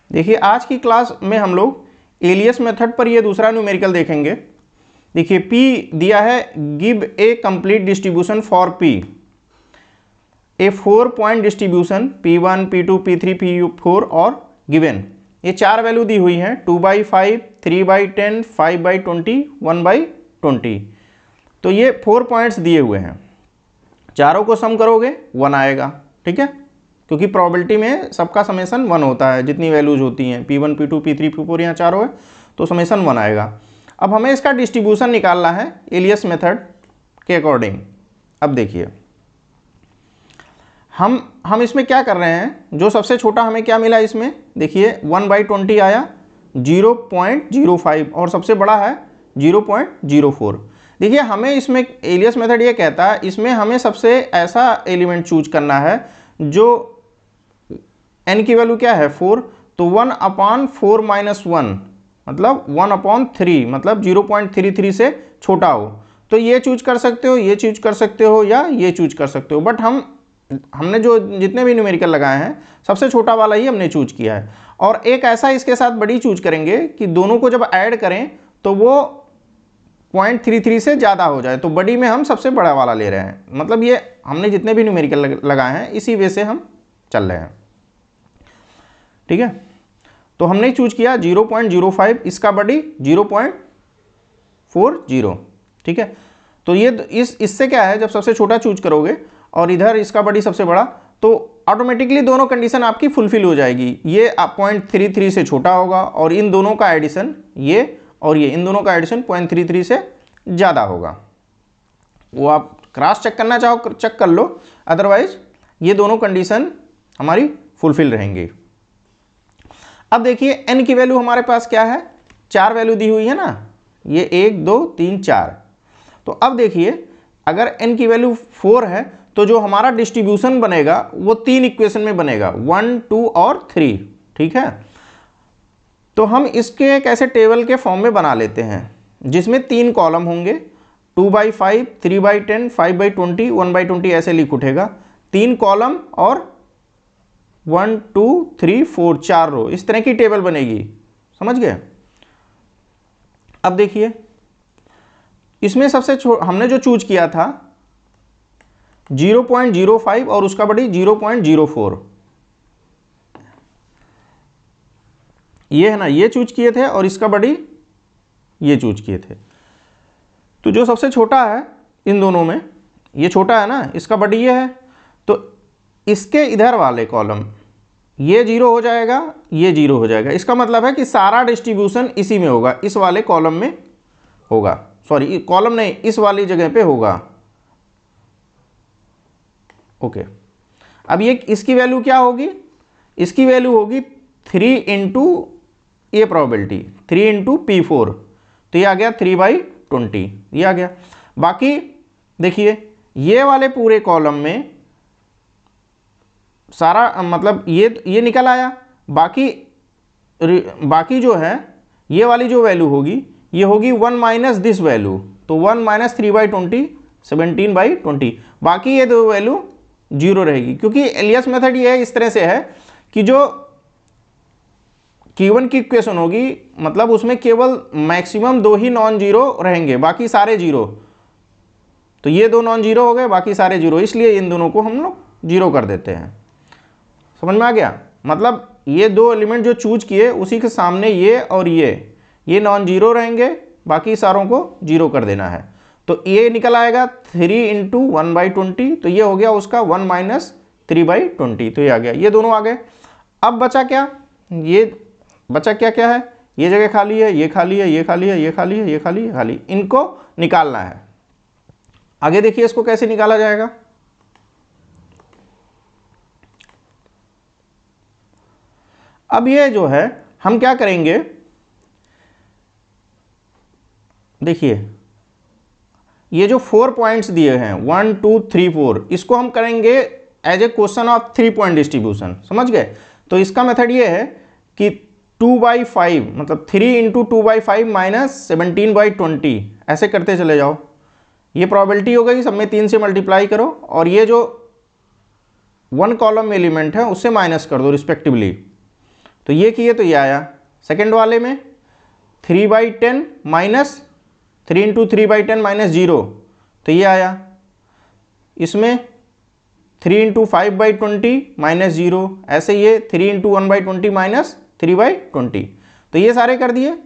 देखिए आज की क्लास में हम लोग एलियस मेथड पर ये दूसरा न्यूमेरिकल देखेंगे। देखिए P दिया है, give a complete distribution for P, A 4 point distribution P1, P2, P3, P4 और गिवन ये 4 वैल्यू दी हुई हैं 2/5, 3/10, 5/20, 1/20। तो ये 4 पॉइंट्स दिए हुए हैं, चारों को सम करोगे 1 आएगा। ठीक है, क्योंकि प्रोबेबिलिटी में सबका समेसन 1 होता है, जितनी वैल्यूज होती हैं P1, P2, P3, P4 यहाँ चारों है तो समेसन 1 आएगा। अब हमें इसका डिस्ट्रीब्यूशन निकालना है एलियस मेथड के अकॉर्डिंग। अब देखिए हम इसमें क्या कर रहे हैं, जो सबसे छोटा हमें क्या मिला इसमें, देखिए 1/20 आया 0.05 और सबसे बड़ा है 0.04। देखिए हमें इसमें एलियस मेथड ये कहता है, इसमें हमें सबसे ऐसा एलिमेंट चूज करना है जो n की वैल्यू क्या है 4, तो 1/4 - 1 मतलब 1/3 मतलब 0.33 से छोटा हो। तो ये चूज कर सकते हो, ये चूज कर सकते हो या ये चूज कर सकते हो, बट हमने जो जितने भी न्यूमेरिकल लगाए हैं सबसे छोटा वाला ही हमने चूज किया है। और एक ऐसा इसके साथ बड़ी चूज करेंगे कि दोनों को जब ऐड करें तो वो 0.33 से ज़्यादा हो जाए, तो बड़ी में हम सबसे बड़ा वाला ले रहे हैं। मतलब ये हमने जितने भी न्यूमेरिकल लगाए हैं इसी वे से हम चल रहे हैं। ठीक है, तो हमने चूज किया 0.05, इसका बड़ी 0.40। ठीक है, तो ये इससे क्या है, जब सबसे छोटा चूज करोगे और इधर इसका बड़ी सबसे बड़ा, तो ऑटोमेटिकली दोनों कंडीशन आपकी फुलफिल हो जाएगी। ये 0.33 से छोटा होगा और इन दोनों का एडिशन, ये और ये, इन दोनों का एडिशन 0.33 से ज़्यादा होगा। वो आप क्रॉस चेक करना चाहो चेक कर लो, अदरवाइज ये दोनों कंडीशन हमारी फुलफिल रहेंगी। अब देखिए n की वैल्यू हमारे पास क्या है, 4 वैल्यू दी हुई है ना, ये 1 2 3 4। तो अब देखिए अगर n की वैल्यू 4 है तो जो हमारा डिस्ट्रीब्यूशन बनेगा वो 3 इक्वेशन में बनेगा, 1 2 और 3। ठीक है, तो हम इसके एक ऐसे टेबल के फॉर्म में बना लेते हैं जिसमें 3 कॉलम होंगे, 2/5, 3/10, 5/20, 1/20 ऐसे लिख उठेगा। 3 कॉलम और 1 2 3 4 4 रो, इस तरह की टेबल बनेगी। समझ गए। अब देखिए इसमें सबसे हमने जो चूज किया था 0.05 और उसका बड़ी 0.04, ये है ना, ये चूज किए थे और इसका बड़ी ये चूज किए थे। तो जो सबसे छोटा है इन दोनों में, ये छोटा है ना, इसका बड़ी ये है, तो इसके इधर वाले कॉलम ये 0 हो जाएगा, ये 0 हो जाएगा। इसका मतलब है कि सारा डिस्ट्रीब्यूशन इसी में होगा, इस वाले कॉलम में होगा, सॉरी कॉलम नहीं, इस वाली जगह पे होगा। ओके, अब ये इसकी वैल्यू क्या होगी, इसकी वैल्यू होगी 3 इंटू ये प्रोबेबिलिटी 3 इंटू P4, तो ये आ गया 3/20, ये आ गया। बाकी देखिए ये वाले पूरे कॉलम में सारा मतलब ये निकल आया। बाकी जो है ये वाली जो वैल्यू होगी ये होगी 1 माइनस दिस वैल्यू, तो 1 माइनस 3/20 17/20। बाकी ये दो वैल्यू 0 रहेगी, क्योंकि एलियस मेथड ये है, इस तरह से है कि जो Q1 की इक्वेशन होगी मतलब उसमें केवल मैक्सिमम 2 ही नॉन जीरो रहेंगे, बाकी सारे जीरो। तो ये 2 नॉन जीरो हो गए, बाकी सारे जीरो, इसलिए इन दोनों को हम लोग 0 कर देते हैं। समझ में आ गया। मतलब ये 2 एलिमेंट जो चूज किए उसी के सामने ये और ये नॉन जीरो रहेंगे, बाकी सारों को 0 कर देना है। तो ये निकल आएगा 3 इंटू 1/20, तो ये हो गया उसका 1 माइनस 3/20, तो ये आ गया, ये दोनों आ गए। अब बचा क्या, ये बचा क्या क्या है, ये जगह खाली है, ये खाली है, ये खाली है, ये खाली है, ये खाली है, खाली, इनको निकालना है। आगे देखिए इसको कैसे निकाला जाएगा। अब ये जो है हम क्या करेंगे, देखिए ये जो 4 पॉइंट्स दिए हैं 1 2 3 4, इसको हम करेंगे as a question of 3 point distribution. समझ गए। तो इसका मेथड ये है कि 2/5 मतलब 3 इंटू 2/5 माइनस 17/20 ऐसे करते चले जाओ। ये प्रोबेबिलिटी हो गई, सब में 3 से मल्टीप्लाई करो और ये जो 1 कॉलम एलिमेंट है उससे माइनस कर दो रिस्पेक्टिवली। तो ये किए तो ये आया। सेकेंड वाले में 3/10 माइनस 3 इंटू 3/10 माइनस 0, तो ये आया। इसमें 3 इंटू 5/20 माइनस 0, ऐसे ये 3 इंटू 1/20 माइनस 3/20, तो ये सारे कर दिए।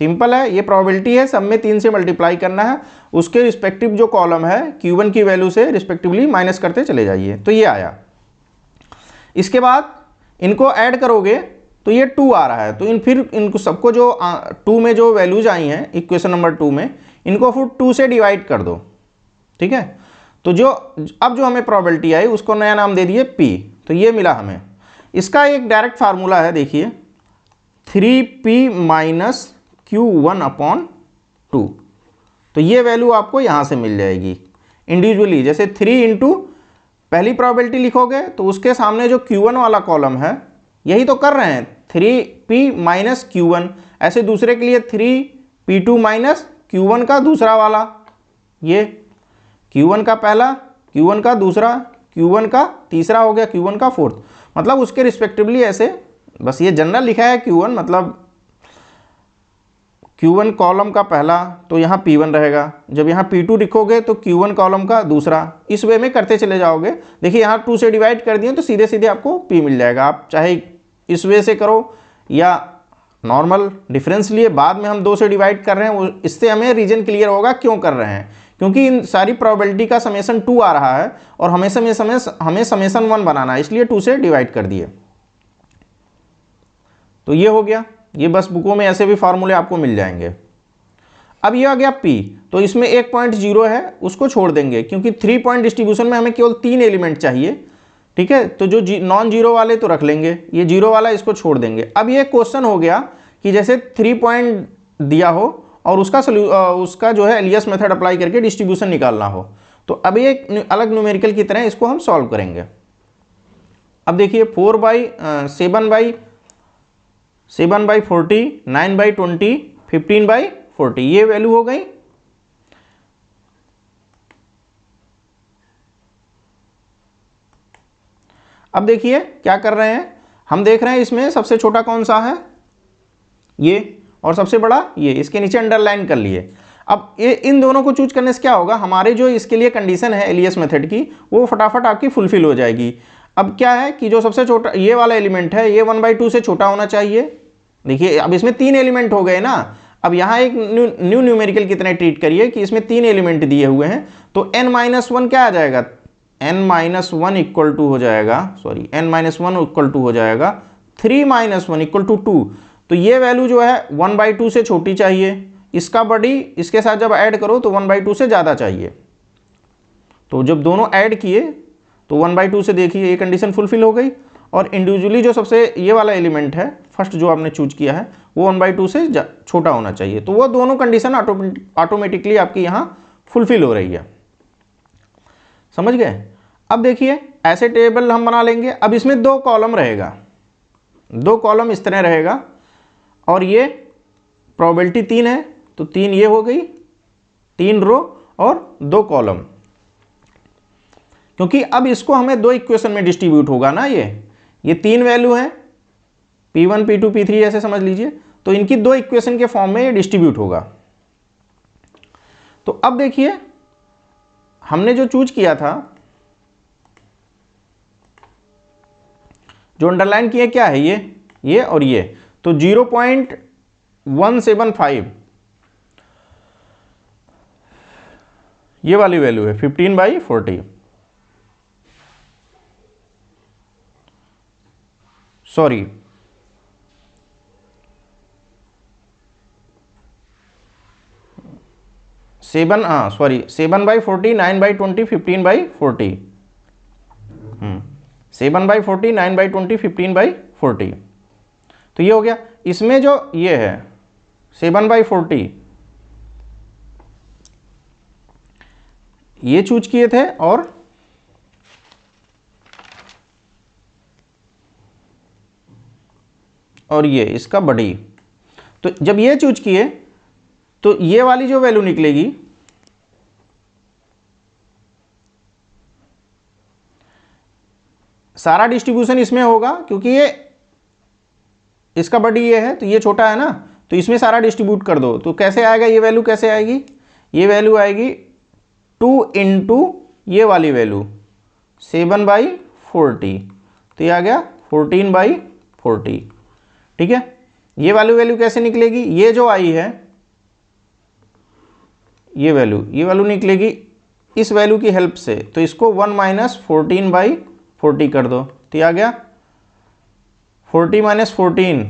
सिंपल है, ये प्रोबेबिलिटी है, सब में 3 से मल्टीप्लाई करना है, उसके रिस्पेक्टिव जो कॉलम है Q1 की वैल्यू से रिस्पेक्टिवली माइनस करते चले जाइए, तो ये आया। इसके बाद इनको ऐड करोगे तो ये 2 आ रहा है, तो फिर इनको सबको जो 2 में जो वैल्यूज आई हैं इक्वेशन नंबर 2 में, इनको फिर 2 से डिवाइड कर दो, ठीक है। तो अब जो हमें प्रोबेबिलिटी आई उसको नया नाम दे दिए P, तो ये मिला हमें। इसका एक डायरेक्ट फार्मूला है, देखिए 3P माइनस Q1/2, तो ये वैल्यू आपको यहाँ से मिल जाएगी इंडिविजुअली। जैसे 3 इंटू पहली प्रोबेबिलिटी लिखोगे तो उसके सामने जो Q1 वाला कॉलम है, यही तो कर रहे हैं 3P माइनस Q1, ऐसे दूसरे के लिए 3P2 माइनस Q1 का दूसरा वाला, ये Q1 का पहला, Q1 का दूसरा, Q1 का तीसरा हो गया, Q1 का फोर्थ, मतलब उसके रिस्पेक्टिवली ऐसे। बस ये जनरल लिखा है Q1, मतलब Q1 कॉलम का पहला तो यहाँ P1 रहेगा, जब यहाँ P2 लिखोगे तो Q1 कॉलम का दूसरा, इस वे में करते चले जाओगे। देखिए यहाँ 2 से डिवाइड कर दिए तो सीधे सीधे आपको P मिल जाएगा। आप चाहे इस वे से करो या नॉर्मल डिफरेंस लिए बाद में हम 2 से डिवाइड कर रहे हैं, वो इससे हमें रीजन क्लियर होगा क्यों कर रहे हैं, क्योंकि इन सारी प्रोबेबिलिटी का समेसन 2 आ रहा है और हमें समेसन 1 बनाना है, इसलिए 2 से डिवाइड कर दिए। तो ये हो गया, ये बस बुकों में ऐसे भी फार्मूले आपको मिल जाएंगे। अब ये आ गया P, तो इसमें 1.0 है, उसको छोड़ देंगे क्योंकि 3 पॉइंट डिस्ट्रीब्यूशन में हमें केवल 3 एलिमेंट चाहिए, ठीक है। तो जो नॉन जीरो वाले तो रख लेंगे, ये जीरो वाला इसको छोड़ देंगे। अब ये क्वेश्चन हो गया कि जैसे 3 पॉइंट दिया हो और उसका जो है एलियस मेथड अप्लाई करके डिस्ट्रीब्यूशन निकालना हो, तो अब ये एक अलग न्यूमेरिकल की तरह इसको हम सॉल्व करेंगे। अब देखिए 7/40, 9/20, 15/40, ये वैल्यू हो गई। अब देखिए क्या कर रहे हैं, हम देख रहे हैं इसमें सबसे छोटा कौन सा है, ये, और सबसे बड़ा ये, इसके नीचे अंडरलाइन कर लिए। अब ये इन दोनों को चूज करने से क्या होगा, हमारे जो इसके लिए कंडीशन है एलियस मेथड की, वो फटाफट आपकी फुलफिल हो जाएगी। अब क्या है कि जो सबसे छोटा ये वाला एलिमेंट है, ये 1/2 से छोटा होना चाहिए। देखिए अब इसमें 3 एलिमेंट हो गए ना, अब यहाँ एक न्यू न्यूमेरिकल की तरह ट्रीट करिए कि इसमें 3 एलिमेंट दिए हुए हैं, तो n-1 क्या आ जाएगा, n-1 इक्वल टू हो जाएगा, सॉरी n-1 इक्वल टू हो जाएगा 3-1 इक्वल टू 2। तो ये वैल्यू जो है 1/2 से छोटी चाहिए, इसका बड़ी इसके साथ जब ऐड करो तो 1/2 से ज़्यादा चाहिए। तो जब दोनों ऐड किए तो 1/2 से देखिए ये कंडीशन फुलफिल हो गई, और इंडिविजुअली जो सबसे ये वाला एलिमेंट है फर्स्ट जो आपने चूज किया है वो 1/2 से छोटा होना चाहिए, तो वो दोनों कंडीशन ऑटोमेटिकली आपकी यहाँ फुलफिल हो रही है। समझ गए। अब देखिए ऐसे टेबल हम बना लेंगे। अब इसमें 2 कॉलम रहेगा, 2 कॉलम इस तरह रहेगा, और ये प्रोबेबिलिटी 3 है तो 3 ये हो गई, 3 रो और 2 कॉलम, क्योंकि अब इसको हमें 2 इक्वेशन में डिस्ट्रीब्यूट होगा ना, ये 3 वैल्यू हैं P1 P2 P3 ऐसे समझ लीजिए, तो इनकी 2 इक्वेशन के फॉर्म में ये डिस्ट्रीब्यूट होगा। तो अब देखिए हमने जो चूज किया था, जो अंडरलाइन किया क्या है, ये और ये, तो 0.175 ये वाली वैल्यू है 15/40, सॉरी 7/40, 9/20, 15/40, 7/40, 9/20, 15/40, तो ये हो गया। इसमें जो ये है 7/40 ये चूज किए थे, और ये इसका बड़ी, तो जब ये चूज किए तो ये वाली जो वैल्यू निकलेगी सारा डिस्ट्रीब्यूशन इसमें होगा, क्योंकि ये इसका बडी ये है तो ये छोटा है ना, तो इसमें सारा डिस्ट्रीब्यूट कर दो। तो कैसे आएगा ये वैल्यू, कैसे आएगी, ये वैल्यू आएगी 2 इंटू ये वाली वैल्यू 7/40, तो ये आ गया 14/40। ठीक है, ये वैल्यू कैसे निकलेगी, ये जो आई है ये वैल्यू निकलेगी इस वैल्यू की हेल्प से, तो इसको 1 - 14/40 कर दो, तो ये आ गया 40 - 14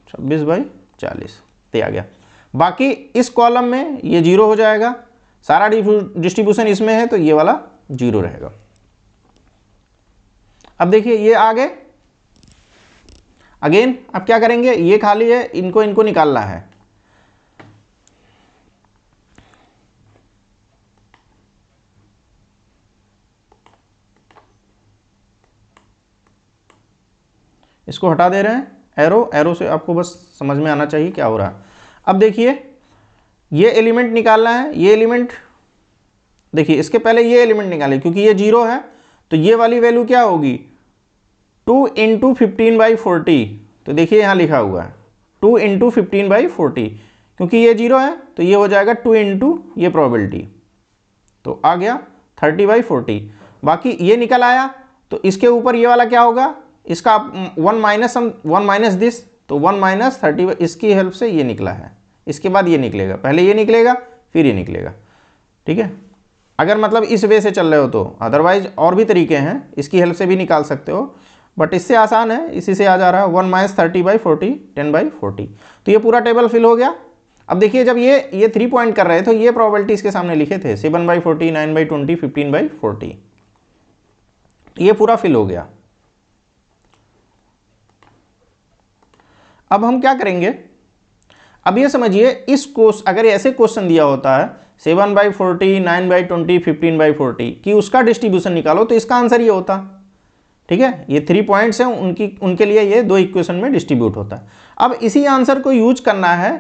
26/40, तो ये आ गया। बाकी इस कॉलम में ये 0 हो जाएगा, सारा डिस्ट्रीब्यूशन इसमें है तो ये वाला 0 रहेगा। अब देखिए ये आ गए, अगेन अब क्या करेंगे, ये खाली है, इनको निकालना है। इसको हटा दे रहे हैं, एरो से आपको बस समझ में आना चाहिए क्या हो रहा है। अब देखिए ये एलिमेंट निकालना है, ये एलिमेंट देखिए, इसके पहले ये एलिमेंट निकाले क्योंकि ये 0 है, तो ये वाली वैल्यू क्या होगी 2 इंटू 15/40, तो देखिए यहाँ लिखा हुआ है 2 इंटू 15/40, क्योंकि ये 0 है तो ये हो जाएगा 2 इंटू ये प्रोबेबिलिटी, तो आ गया 30/40। बाकी ये निकल आया तो इसके ऊपर ये वाला क्या होगा, इसका 1 माइनस दिस, तो 1 - 30, इसकी हेल्प से ये निकला है। इसके बाद ये निकलेगा, पहले ये निकलेगा फिर ये निकलेगा। ठीक है, अगर मतलब इस वे से चल रहे हो तो, अदरवाइज और भी तरीके हैं, इसकी हेल्प से भी निकाल सकते हो, बट इससे आसान है, इसी से आ जा रहा है 1 - 30/40 10/40। तो ये पूरा टेबल फिल हो गया। अब देखिए जब ये 3 पॉइंट कर रहे थे तो ये प्रोबेबिलिटी इसके सामने लिखे थे 7/40 9/20 15/40, ये पूरा फिल हो गया। अब हम क्या करेंगे, अब ये समझिए इस अगर ऐसे क्वेश्चन दिया होता है 7/40 9/20 15/40 कि उसका डिस्ट्रीब्यूशन निकालो, तो इसका आंसर ये होता। ठीक है, ये 3 पॉइंट्स हैं, उनके लिए ये 2 इक्वेशन में डिस्ट्रीब्यूट होता है। अब इसी आंसर को यूज करना है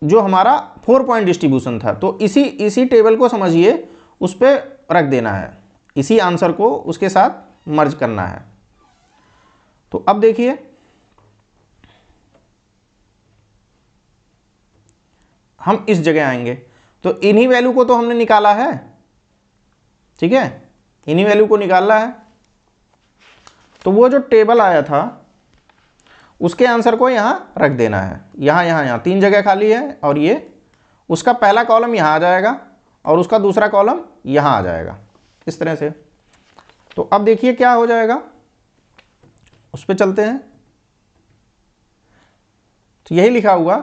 जो हमारा 4 पॉइंट डिस्ट्रीब्यूशन था, तो इसी टेबल को समझिए उस पर रख देना है, इसी आंसर को उसके साथ मर्ज करना है। तो अब देखिए हम इस जगह आएंगे, तो इन्हीं वैल्यू को तो हमने निकाला है। ठीक है, इन्हीं वैल्यू को निकालना है, तो वो जो टेबल आया था उसके आंसर को यहां रख देना है। यहां 3 जगह खाली है, और ये उसका पहला कॉलम यहां आ जाएगा और उसका दूसरा कॉलम यहां आ जाएगा, इस तरह से। तो अब देखिए क्या हो जाएगा, उस पर चलते हैं। तो यही लिखा हुआ,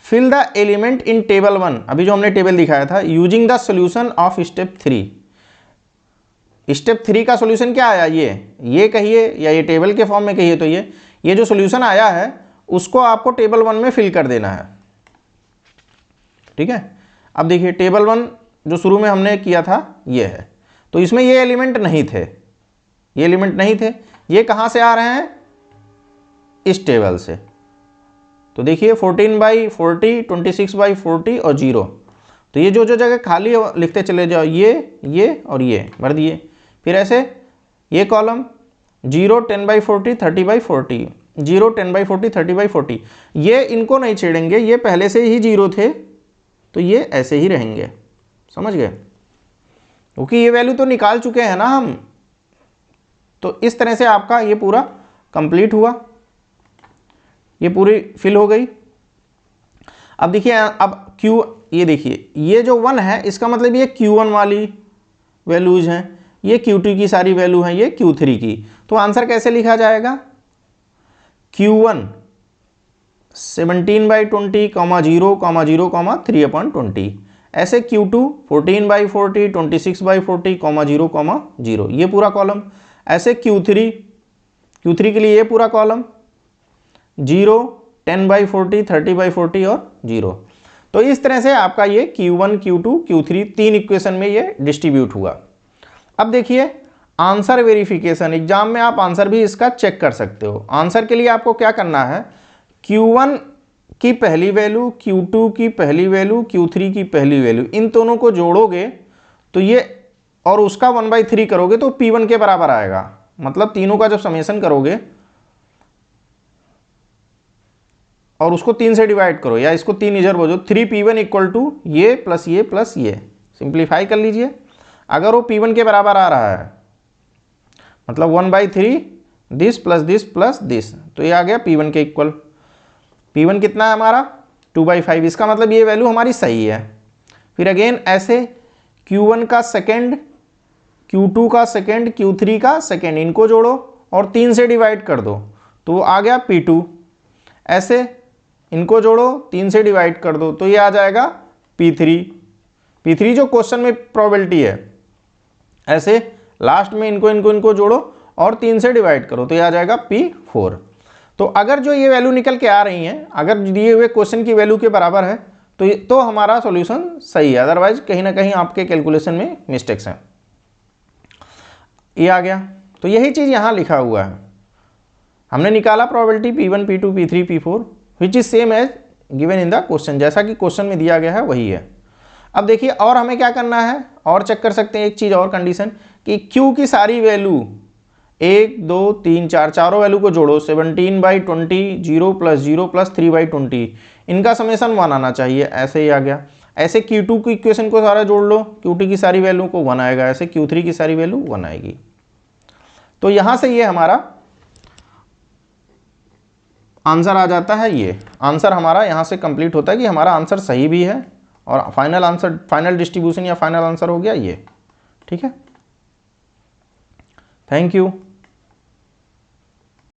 fill the element in table 1, अभी जो हमने टेबल दिखाया था, using the solution of step 3। Step 3 का सोल्यूशन क्या आया, ये कहिए या ये टेबल के फॉर्म में कहिए, तो ये जो सोल्यूशन आया है उसको आपको टेबल 1 में फिल कर देना है। ठीक है, अब देखिए टेबल 1 जो शुरू में हमने किया था ये है, तो इसमें ये एलिमेंट नहीं थे, ये कहाँ से आ रहे हैं, इस टेबल से। तो देखिए 14/40 26/40 और 0, तो ये जो जगह खाली है लिखते चले जाओ, ये और ये भर दिए। फिर ऐसे ये कॉलम 0 10/40 30/40 0 10/40 30/40, ये इनको नहीं छेड़ेंगे, ये पहले से ही 0 थे तो ये ऐसे ही रहेंगे, समझ गए, क्योंकि ये वैल्यू तो निकाल चुके हैं ना हम। तो इस तरह से आपका ये पूरा कंप्लीट हुआ, ये पूरी फिल हो गई। अब देखिए, अब Q, ये देखिए ये जो 1 है इसका मतलब ये Q1 वाली वैल्यूज हैं, ये Q2 की सारी वैल्यू हैं, ये Q3 की। तो आंसर कैसे लिखा जाएगा, Q1 17/20, 0, 0, 3/20, ऐसे Q2 14/40 26/40, 0, 0, ये पूरा कॉलम। ऐसे Q3 के लिए ये पूरा कॉलम 0 10/40 30/40 और 0। तो इस तरह से आपका ये Q1 Q2 Q3 3 इक्वेशन में ये डिस्ट्रीब्यूट हुआ। अब देखिए आंसर वेरिफिकेशन, एग्जाम में आप आंसर भी इसका चेक कर सकते हो। आंसर के लिए आपको क्या करना है, Q1 की पहली वैल्यू, Q2 की पहली वैल्यू, Q3 की पहली वैल्यू, इन दोनों को जोड़ोगे तो ये, और उसका 1/3 करोगे तो P1 के बराबर आएगा। मतलब तीनों का जब समेशन करोगे और उसको 3 से डिवाइड करो, या इसको 3 इधर बोझो, 3p1 इक्वल टू ये प्लस ये प्लस ये, सिंप्लीफाई कर लीजिए। अगर वो p1 के बराबर आ रहा है, मतलब 1/3 दिस प्लस दिस, तो ये आ गया p1 के इक्वल। p1 कितना है हमारा 2/5, इसका मतलब ये वैल्यू हमारी सही है। फिर अगेन ऐसे q1 का सेकेंड, q2 का सेकेंड, q3 का सेकेंड, इनको जोड़ो और 3 से डिवाइड कर दो, तो आ गया p2। ऐसे इनको जोड़ो 3 से डिवाइड कर दो, तो ये आ जाएगा p3। p3 जो क्वेश्चन में प्रोबेबिलिटी है। ऐसे लास्ट में इनको जोड़ो और 3 से डिवाइड करो, तो ये आ जाएगा p4। तो अगर जो ये वैल्यू निकल के आ रही हैं, अगर दिए हुए क्वेश्चन की वैल्यू के बराबर है, तो हमारा सॉल्यूशन सही है, अदरवाइज कहीं ना कहीं आपके कैलकुलेशन में मिस्टेक्स हैं। ये आ गया। तो यही चीज़ यहाँ लिखा हुआ है, हमने निकाला probability p1 p2 p3 p4 which is same as given in the question, जैसा कि क्वेश्चन में दिया गया है वही है। अब देखिए और हमें क्या करना है, और चेक कर सकते हैं एक चीज़ और कंडीशन, कि q की सारी वैल्यू 1 2 3 4 चारों वैल्यू को जोड़ो, 17/20 0 प्लस 3/20, इनका समेशन 1 आना चाहिए, ऐसे ही आ गया। ऐसे q2 की इक्वेशन को सारा जोड़ लो, q2 की सारी वैल्यू को 1 आएगा, ऐसे q3 की सारी वैल्यू 1 आएगी। तो यहाँ से ये हमारा आंसर आ जाता है। ये आंसर हमारा यहाँ से कंप्लीट होता है कि हमारा आंसर सही भी है और फाइनल आंसर, फाइनल डिस्ट्रीब्यूशन या फाइनल आंसर हो गया ये। ठीक है, थैंक यू।